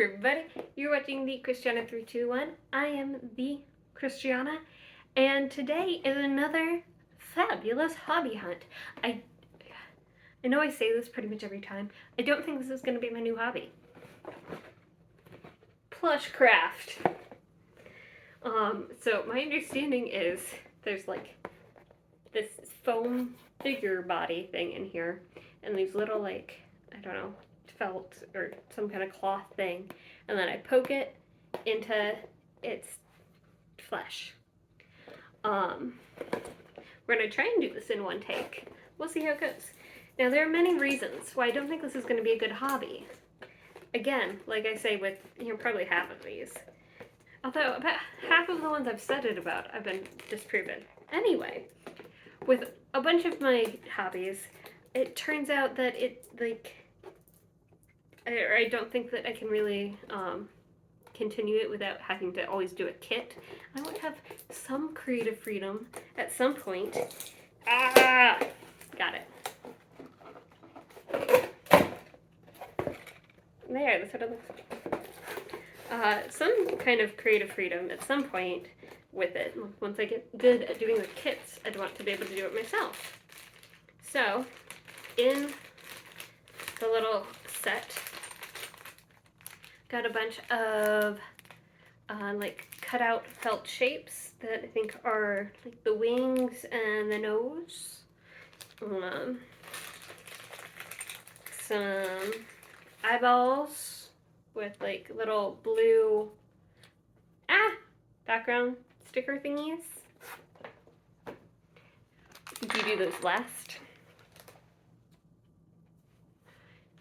everybody, you're watching the Christiana321. I am the Christiana, and today is another fabulous hobby hunt. I know I say this pretty much every time. I don't think this is going to be my new hobby. Plush craft. So my understanding is there's like this foam figure body thing in here, and these little like, I don't know, felt or some kind of cloth thing, and then I poke it into its flesh. We're gonna try and do this in one take. We'll see how it goes. Now there are many reasons why I don't think this is going to be a good hobby. Again, like I say with probably half of these. Although about half of the ones I've said it about I've been disproven. Anyway, with a bunch of my hobbies, it turns out that I don't think that I can really continue it without having to always do a kit. I want to have some creative freedom at some point. Got it. There, that's what it looks like. Some kind of creative freedom at some point with it. Once I get good at doing the kits, I'd want to be able to do it myself. So, in the little set, got a bunch of like cut out felt shapes that I think are like the wings and the nose. Some eyeballs with like little blue background sticker thingies. Did you do those last?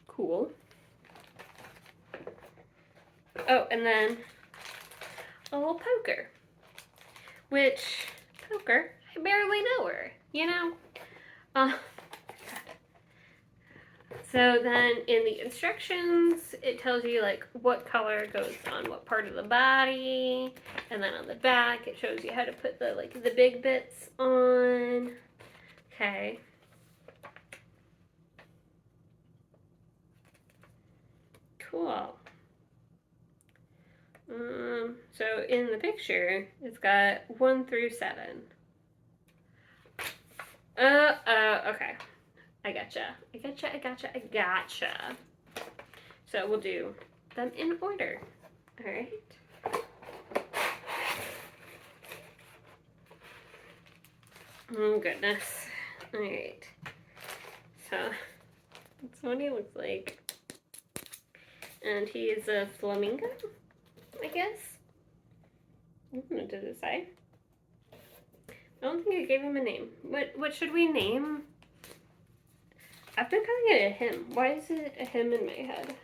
Cool. Oh, and then a little poker. Which, poker, I barely know her, you know? So then in the instructions, it tells you like what color goes on what part of the body. And then on the back, it shows you how to put the big bits on. Okay. Cool. So in the picture, it's got 1 through 7. Okay. I gotcha. So we'll do them in order. All right. Oh goodness. All right. So that's what he looks like. And he is a flamingo, I guess. What does it say? I don't think I gave him a name. What should we name? I've been calling it a him. Why is it a him in my head?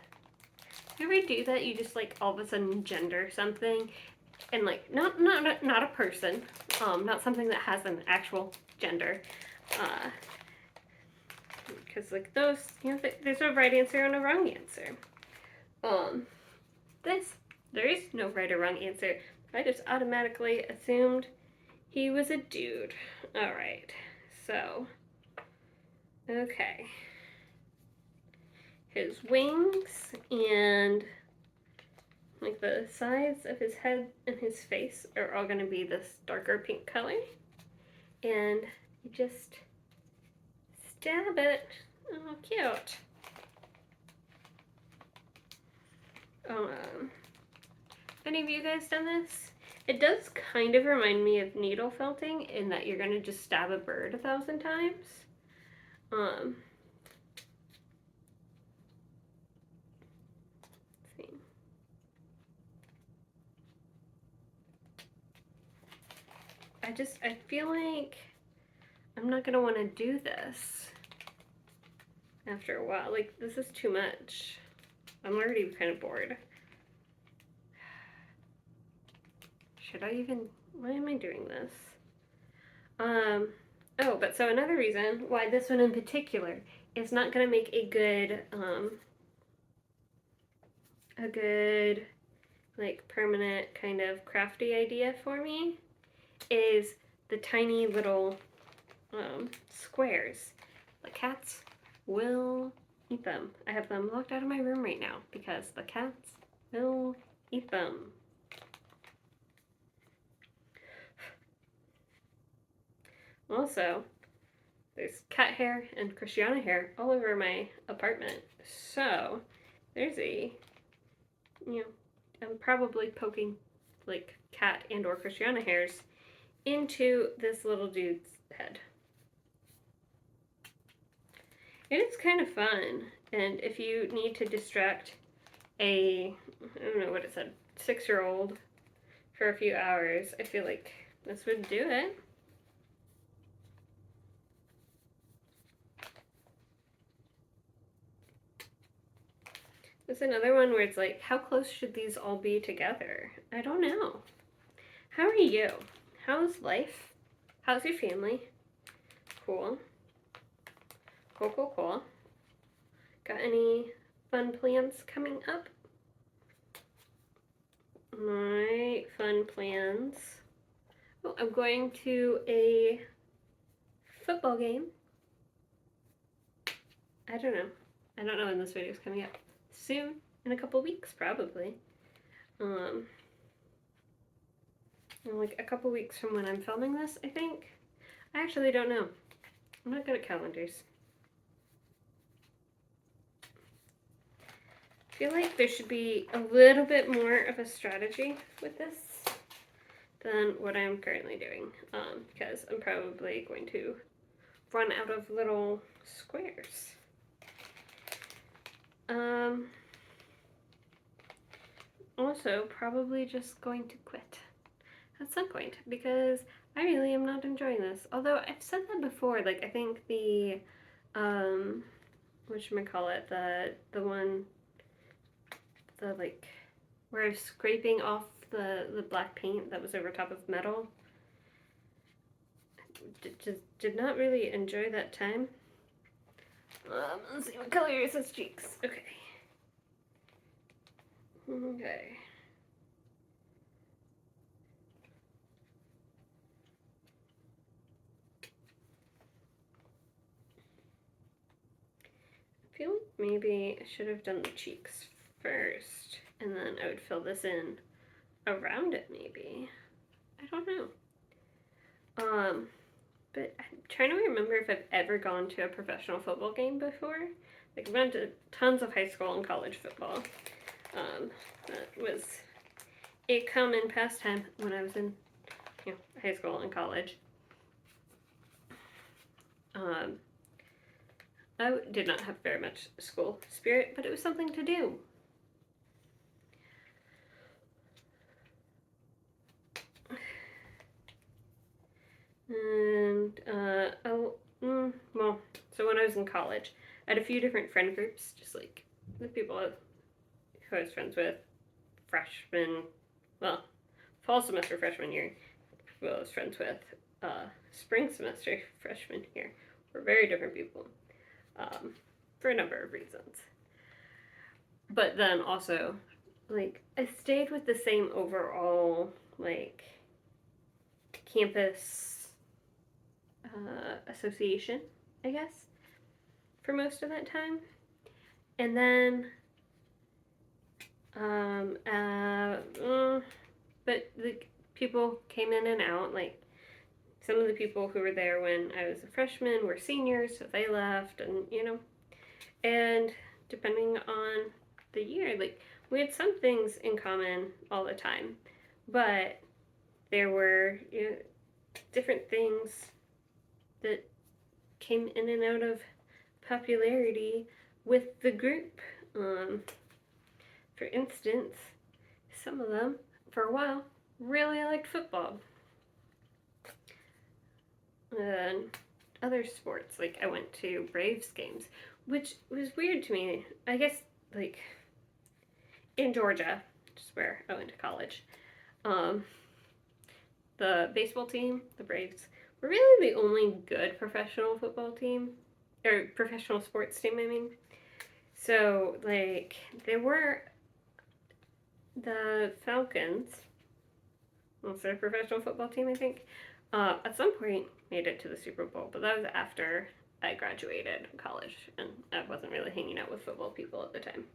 You ever do that? You just like all of a sudden gender something, and like not a person, not something that has an actual gender, because like those, there's a right answer and a wrong answer. There is no right or wrong answer. I just automatically assumed he was a dude. All right, so. Okay. His wings and like the sides of his head and his face are all going to be this darker pink color. And you just stab it. Oh, cute. Have any of you guys done this? It does kind of remind me of needle felting in that you're going to just stab a bird 1,000 times. Let's see. I feel like I'm not gonna want to do this after a while. Like, this is too much. I'm already kind of bored. Should I even, why am I doing this? Oh, but so another reason why this one in particular is not going to make a good, like, permanent kind of crafty idea for me is the tiny little squares. The cats will eat them. I have them locked out of my room right now because the cats We'll eat them. Also, there's cat hair and Christiana hair all over my apartment. So, there's I'm probably poking like cat and or Christiana hairs into this little dude's head. It is kind of fun, and if you need to distract I don't know what it said, 6-year-old for a few hours, I feel like this would do it. There's another one where it's like, how close should these all be together? I don't know. How are you? How's life? How's your family? Cool. Cool. Got any fun plans coming up? My fun plans. Oh, I'm going to a football game. I don't know when this video is coming up. Soon, in a couple weeks, probably. Like a couple weeks from when I'm filming this, I think. I actually don't know. I'm not good at calendars. I feel like there should be a little bit more of a strategy with this than what I'm currently doing, because I'm probably going to run out of little squares. Also, probably just going to quit at some point because I really am not enjoying this. Although I've said that before, like I think the, whatchamacallit, the one, the like, where I was scraping off the black paint that was over top of metal. Did not really enjoy that time. Let's see what color is his cheeks. Okay. Okay. I feel like maybe I should have done the cheeks first, and then I would fill this in around it maybe. I don't know. But I'm trying to remember if I've ever gone to a professional football game before. Like I've been to tons of high school and college football. That was a common pastime when I was in, high school and college. I did not have very much school spirit, but it was something to do. And, well, so when I was in college, I had a few different friend groups, just like the people who I was friends with fall semester freshman year, who I was friends with spring semester freshman year, were very different people for a number of reasons. But then also, like, I stayed with the same overall, like, campus association, I guess, for most of that time. And then, but the people came in and out, like, some of the people who were there when I was a freshman were seniors, so they left, and, and depending on the year, like, we had some things in common all the time, but there were, different things that came in and out of popularity with the group. For instance, some of them, for a while, really liked football. And other sports, like I went to Braves games, which was weird to me. I guess, like, in Georgia, which is where I went to college, the baseball team, the Braves, were really the only good professional football team, or professional sports team, I mean. So, like, there were the Falcons, also a professional football team, I think, at some point made it to the Super Bowl, but that was after I graduated college, and I wasn't really hanging out with football people at the time.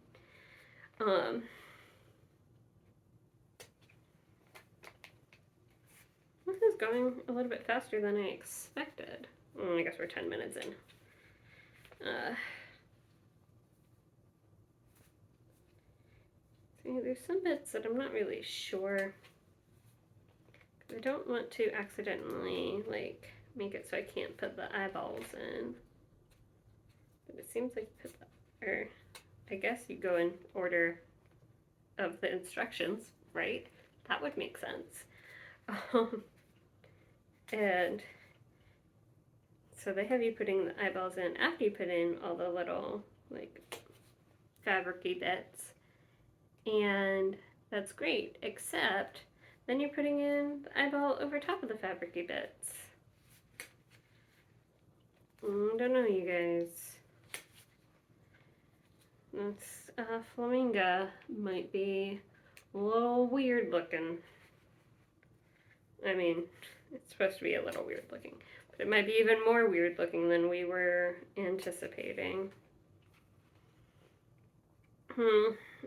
going a little bit faster than I expected. I guess we're 10 minutes in. See, there's some bits that I'm not really sure. I don't want to accidentally, like, make it so I can't put the eyeballs in. But it seems like you put the, or I guess you go in order of the instructions, right? That would make sense. And so they have you putting the eyeballs in after you put in all the little, like, fabric-y bits. And that's great, except then you're putting in the eyeball over top of the fabric-y bits. I don't know, you guys. This flamingo might be a little weird looking. I mean, it's supposed to be a little weird looking, but it might be even more weird looking than we were anticipating.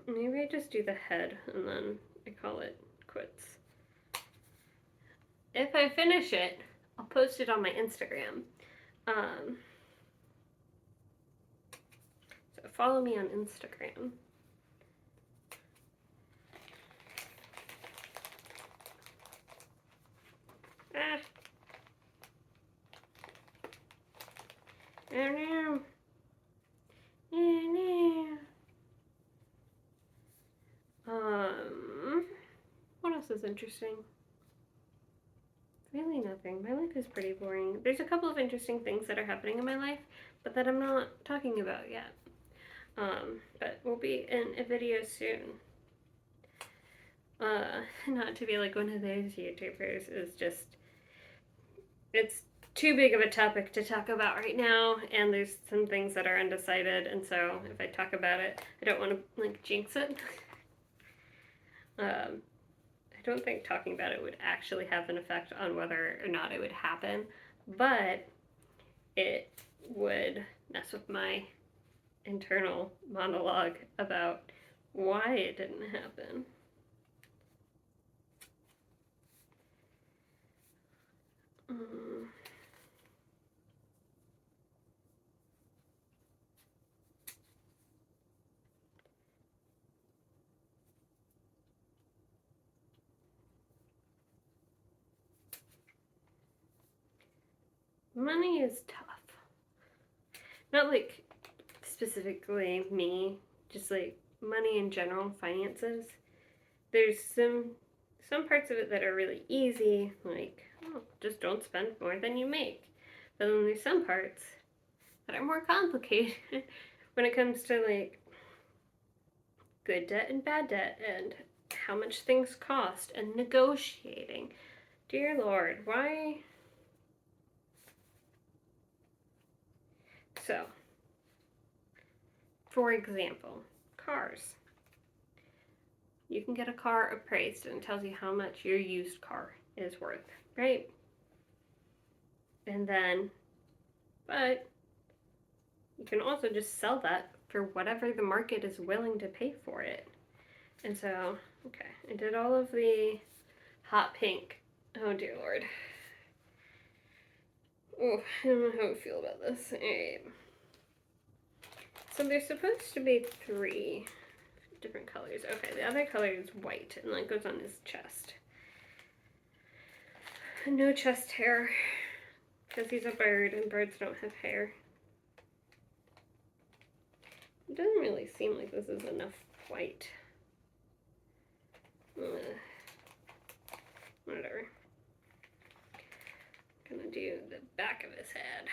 Maybe I just do the head and then I call it quits. If I finish it, I'll post it on my Instagram. So follow me on Instagram. Oh no. Oh no. What else is interesting? Really nothing. My life is pretty boring. There's a couple of interesting things that are happening in my life, but that I'm not talking about yet. But we'll be in a video soon. Not to be like one of those YouTubers, is just, it's too big of a topic to talk about right now, and there's some things that are undecided, and so if I talk about it, I don't want to, like, jinx it. I don't think talking about it would actually have an effect on whether or not it would happen, but it would mess with my internal monologue about why it didn't happen. Money is tough. Not like specifically me, just like money in general, finances. There's some parts of it that are really easy, like, oh, just don't spend more than you make. But then there's some parts that are more complicated when it comes to, like, good debt and bad debt and how much things cost and negotiating. Dear Lord, why? So, for example, cars. You can get a car appraised and it tells you how much your used car is worth, right? And then, but you can also just sell that for whatever the market is willing to pay for it. And so, okay, I did all of the hot pink. Oh dear Lord. Oh, I don't know how I feel about this. Alright. So there's supposed to be 3 different colors. Okay, the other color is white, and that goes on his chest. No chest hair, because he's a bird, and birds don't have hair. It doesn't really seem like this is enough white. Whatever. I'm gonna do the back of his head.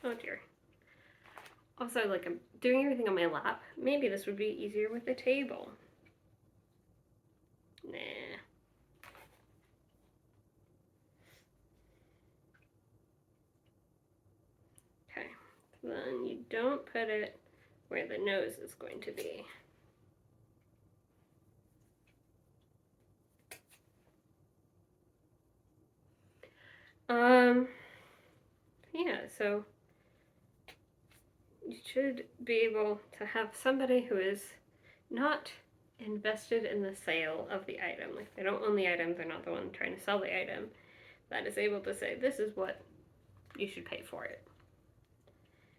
Oh dear. Also, like, I'm doing everything on my lap. Maybe this would be easier with a table. Nah. Okay, so then you don't put it where the nose is going to be. Yeah, so you should be able to have somebody who is not invested in the sale of the item. Like, they don't own the item, they're not the one trying to sell the item, that is able to say, this is what you should pay for it.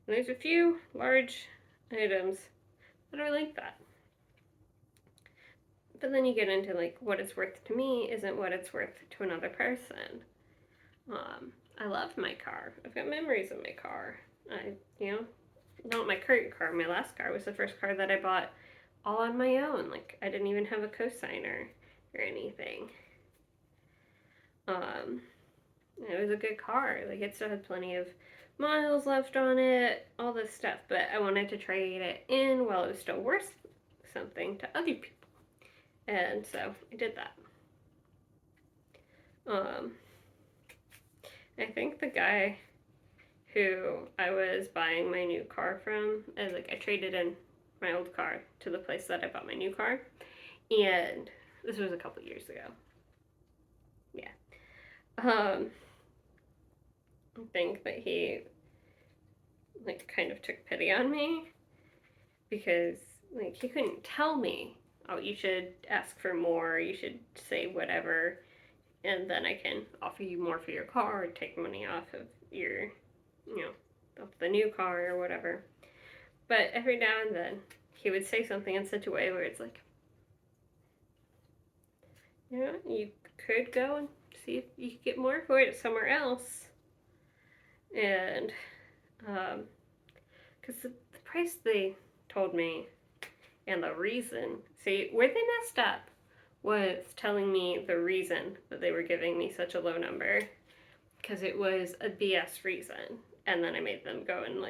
And there's a few large items that are like that. But then you get into like, what it's worth to me isn't what it's worth to another person. I love my car. I've got memories of my car. Not my current car. My last car was the first car that I bought all on my own. Like, I didn't even have a cosigner or anything. It was a good car. Like, it still had plenty of miles left on it, all this stuff. But I wanted to trade it in while it was still worth something to other people. And so I did that. I think the guy who I was buying my new car from, I traded in my old car to the place that I bought my new car, and this was a couple years ago. Yeah. I think that he kind of took pity on me because he couldn't tell me, oh, you should ask for more, you should say whatever, and then I can offer you more for your car or take money off of your, off the new car or whatever. But every now and then, he would say something in such a way where it's like, you could go and see if you could get more for it somewhere else. And, because the price they told me and the reason, where they messed up was telling me the reason that they were giving me such a low number, because it was a BS reason. And then I made them go and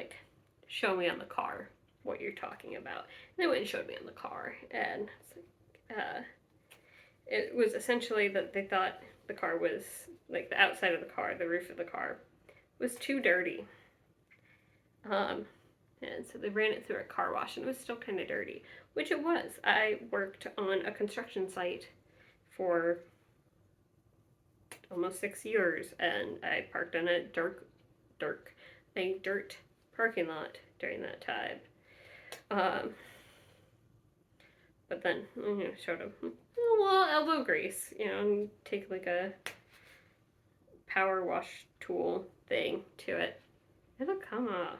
show me on the car what you're talking about. And they went and showed me on the car, and it was essentially that they thought the car was, the outside of the car, the roof of the car, was too dirty. And so they ran it through a car wash, and it was still kind of dirty, which it was. I worked on a construction site for almost 6 years, and I parked in a dirt parking lot during that time. But then, showed them, elbow grease, take a power wash tool thing to it. It'll come off.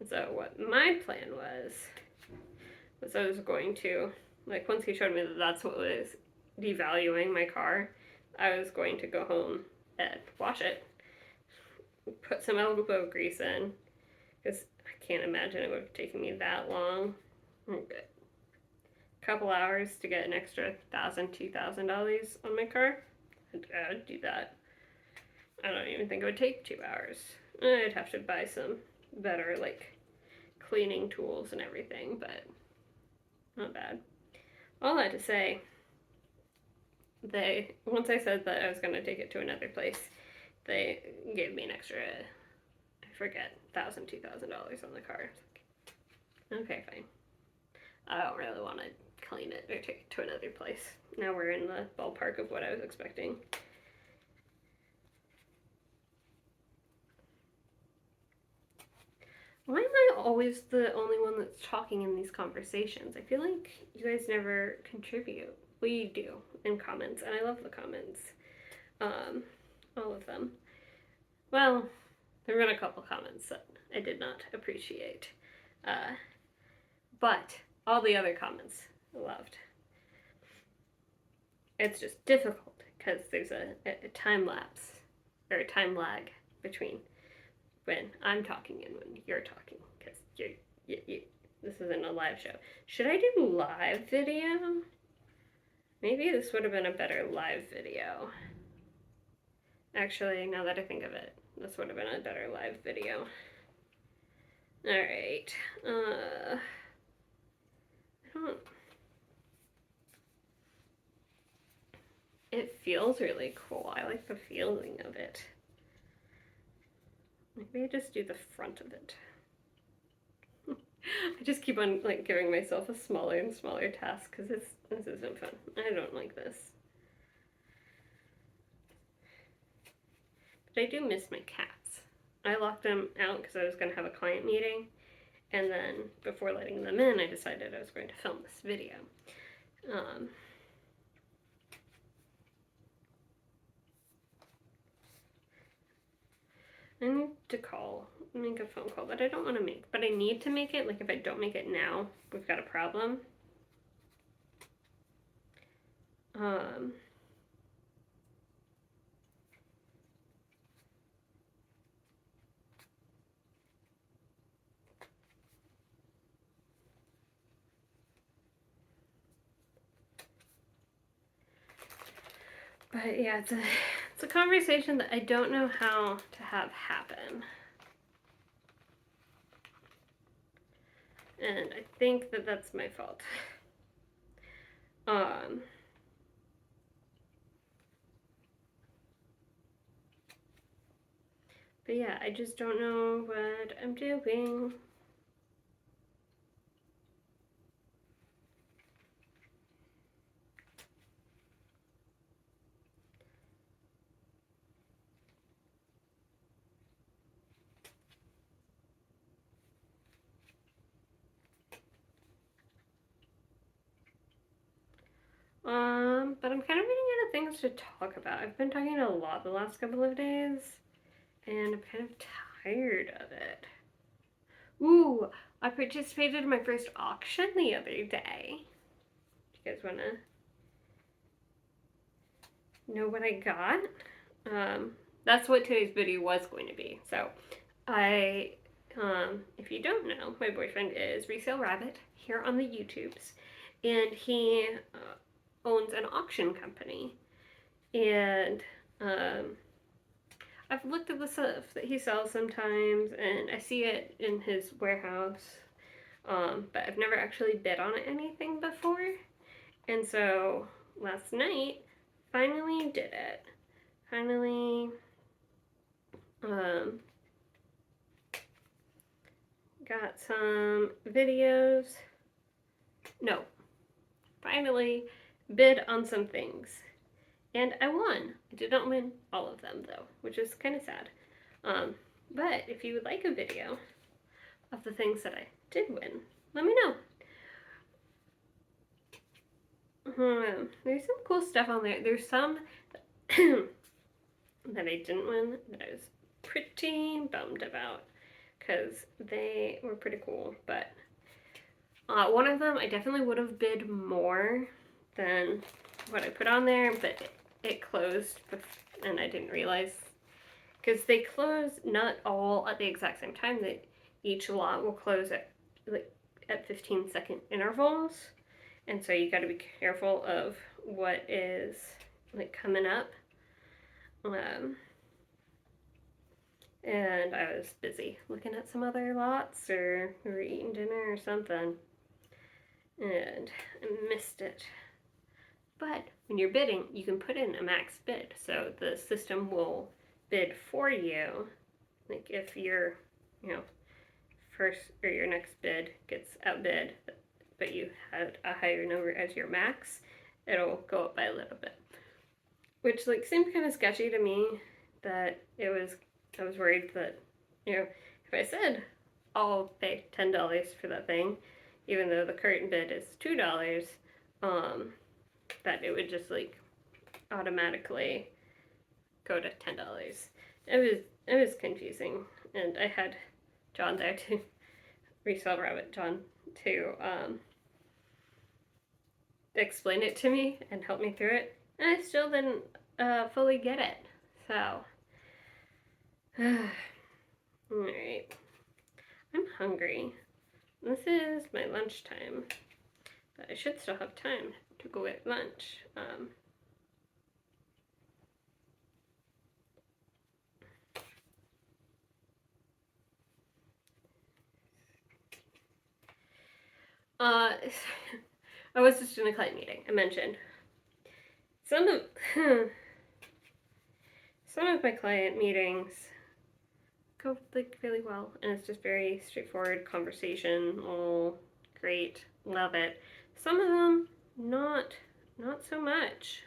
And so what my plan was I was going to, once he showed me that that's what was devaluing my car, I was going to go home and wash it, put some elbow grease in, because I can't imagine it would have taken me that long. A couple hours to get an extra $1,000, $2,000 on my car. I would do that. I don't even think it would take 2 hours. I'd have to buy some better cleaning tools and everything, but not bad. All that to say, once I said that I was going to take it to another place, they gave me an extra, I forget, $1,000, $2,000 on the car. Okay, fine. I don't really want to clean it or take it to another place. Now we're in the ballpark of what I was expecting. Why am I always the only one that's talking in these conversations? I feel like you guys never contribute. We do in comments, and I love the comments. All of them. Well, there were a couple comments that I did not appreciate. But all the other comments I loved. It's just difficult because there's a time lapse or a time lag between when I'm talking and when you're talking, because this isn't a live show. Should I do live video? Maybe this would have been a better live video. Actually, now that I think of it, this would have been a better live video. Alright. It feels really cool. I like the feeling of it. Maybe I just do the front of it. I just keep on giving myself a smaller and smaller task because this isn't fun. I don't like this. But I do miss my cats. I locked them out because I was going to have a client meeting, and then before letting them in, I decided I was going to film this video. Um, I need to make a phone call that I don't want to make, but I need to make it. Like, if I don't make it now, we've got a problem. But yeah, it's a conversation that I don't know how to have happen. And I think that that's my fault. But yeah, I just don't know what I'm doing. But I'm kind of running out of things to talk about. I've been talking a lot the last couple of days, and I'm kind of tired of it. Ooh, I participated in my first auction the other day. Do you guys want to know what I got? That's what today's video was going to be. So, if you don't know, my boyfriend is Resale Rabbit here on the YouTubes, and he owns an auction company. And I've looked at the stuff that he sells sometimes, and I see it in his warehouse, but I've never actually bid on anything before. And so last night, finally did it. Finally, got some videos. No, finally bid on some things. And I won. I did not win all of them, though, which is kind of sad. But if you would like a video of the things that I did win, let me know. There's some cool stuff on there. There's some that I didn't win that I was pretty bummed about because they were pretty cool. But one of them I definitely would have bid more than what I put on there, but it closed and I didn't realize, because they close not all at the exact same time. That each lot will close at 15-second intervals, and so you got to be careful of what is like coming up. And I was busy looking at some other lots, or we were eating dinner or something, and I missed it. But when you're bidding, you can put in a max bid, so the system will bid for you. Like if your, first or your next bid gets outbid, but you had a higher number as your max, it'll go up by a little bit. Which seemed kind of sketchy to me. That I was worried that, if I said I'll pay $10 for that thing, even though the current bid is $2, that it would just automatically go to $10. It was confusing, and I had John there to Resale Rabbit John to explain it to me and help me through it, and I still didn't fully get it. So, alright, I'm hungry. This is my lunchtime, but I should still have time to go get lunch. I was just in a client meeting. I mentioned some of my client meetings go really well, and it's just very straightforward conversation. All great, love it. Some of them not so much.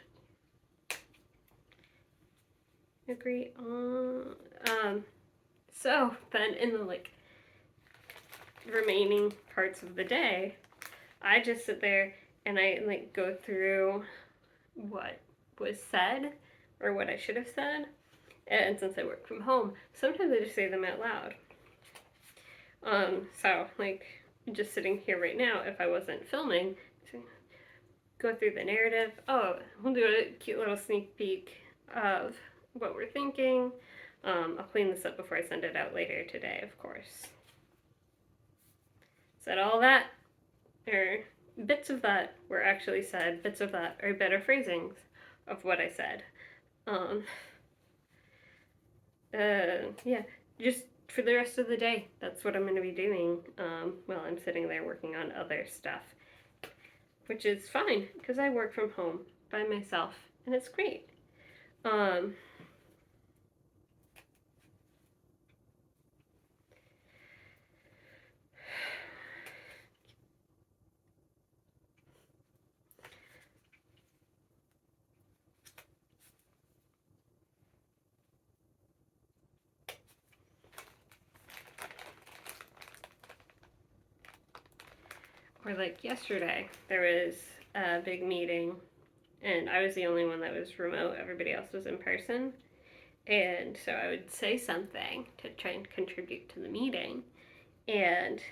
Agree on. So then in the remaining parts of the day, I just sit there and I like go through what was said or what I should have said. And since I work from home, sometimes I just say them out loud. So like just sitting here right now, if I wasn't filming, go through the narrative. Oh, we'll do a cute little sneak peek of what we're thinking. I'll clean this up before I send it out later today, of course. Said all that, or bits of that were actually said, bits of that are better phrasings of what I said. Yeah, just for the rest of the day, that's what I'm going to be doing while I'm sitting there working on other stuff, which is fine because I work from home by myself and it's great. Or like yesterday, there was a big meeting and I was the only one that was remote. Everybody else was in person. And so I would say something to try and contribute to the meeting. And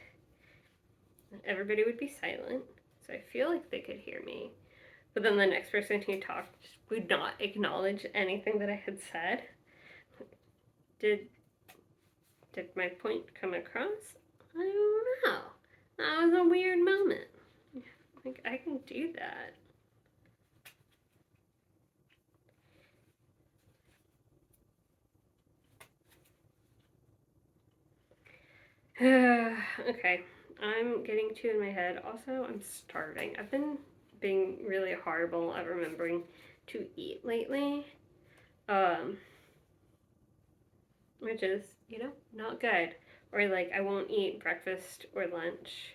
everybody would be silent. So I feel like they could hear me. But then the next person who talked would not acknowledge anything that I had said. Did my point come across? I don't know. That was a weird moment. Like, I can do that. Okay, I'm getting two in my head. Also, I'm starving. I've been being really horrible at remembering to eat lately, which is, not good. Or like I won't eat breakfast or lunch,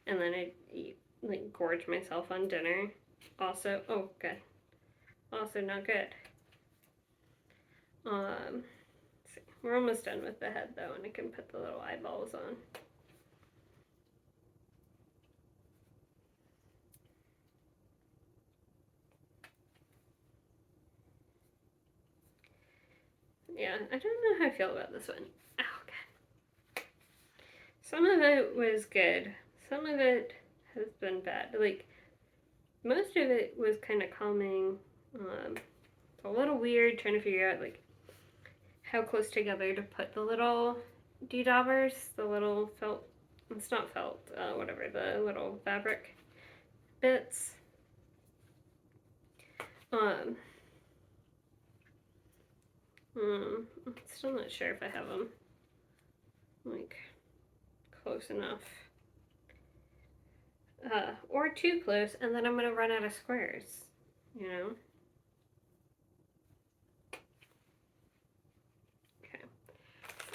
and then I eat, like gorge myself on dinner. Also, oh good. Also not good. See. We're almost done with the head though, and I can put the little eyeballs on. Yeah, I don't know how I feel about this one. Oh, God. Some of it was good. Some of it has been bad. Like, most of it was kind of calming. A little weird trying to figure out, like, how close together to put the little D-daubers, the little felt, it's not felt, whatever, the little fabric bits. Still not sure if I have them, like, close enough. Or too close, and then I'm gonna run out of squares, Okay.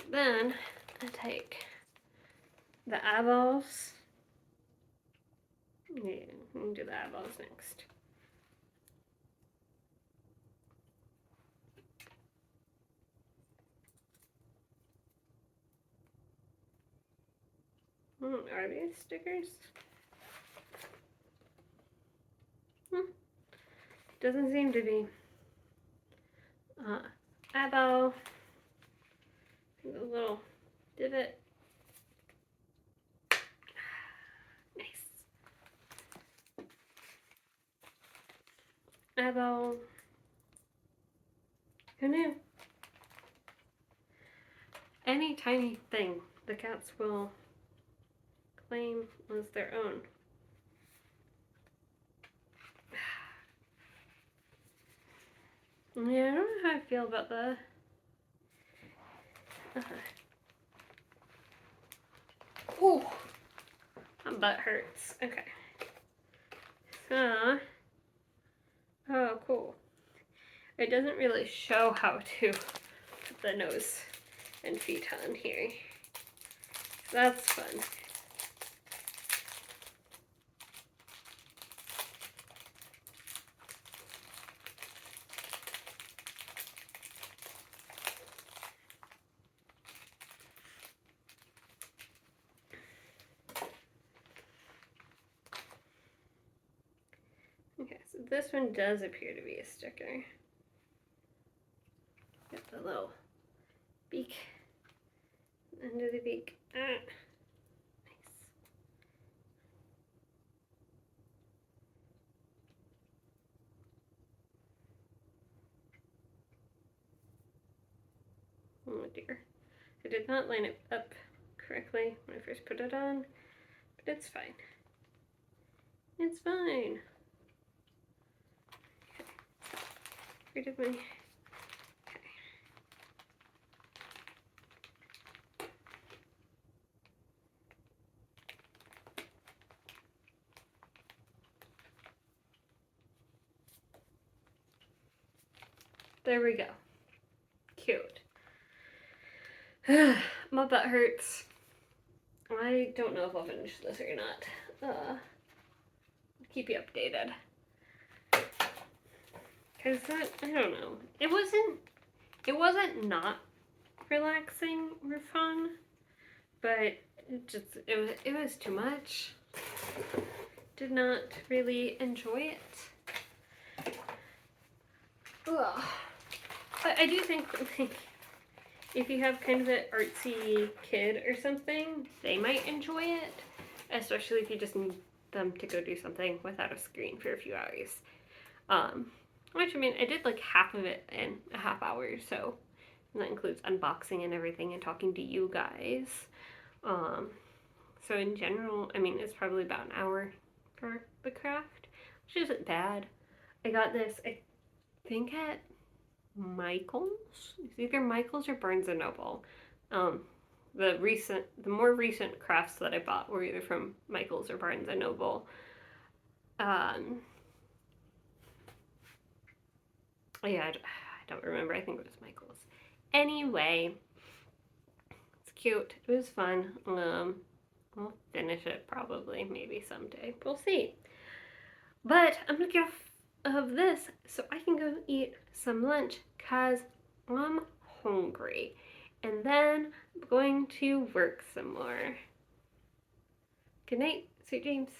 Then I take the eyeballs. Yeah, we can do the eyeballs next. Are these stickers? Doesn't seem to be. Eyeball. The little divot. Nice. Eyeball. Who knew? Any tiny thing the cats will claim as their own. Yeah, I don't know how I feel about the Ooh, my butt hurts. Okay. So, oh, cool. It doesn't really show how to put the nose and feet on here. So that's fun. this one does appear to be a sticker. Got the little beak, under the beak. Nice. Oh dear. I did not line it up correctly when I first put it on, but it's fine. It's fine. Okay. Where did my... Okay. There we go. Cute. My butt hurts. I don't know if I'll finish this or not. I'll keep you updated. Cause that, I don't know. It wasn't not relaxing or fun, but it was too much. Did not really enjoy it. Ugh. But I do think like, if you have kind of an artsy kid or something, they might enjoy it, especially if you just need them to go do something without a screen for a few hours. Which, I mean, I did like half of it in a half hour, so that includes unboxing and everything and talking to you guys. So in general, I mean, it's probably about an hour for the craft, which isn't bad. I got this, I think at Michael's. It's either Michael's or Barnes and Noble. The more recent crafts that I bought were either from Michael's or Barnes and Noble. Yeah, I don't remember. I think it was Michael's. Anyway, it's cute. It was fun. I'll finish it probably, maybe someday. We'll see. But I'm gonna get off of this so I can go eat some lunch because I'm hungry. And then I'm going to work some more. Good night, sweet dreams.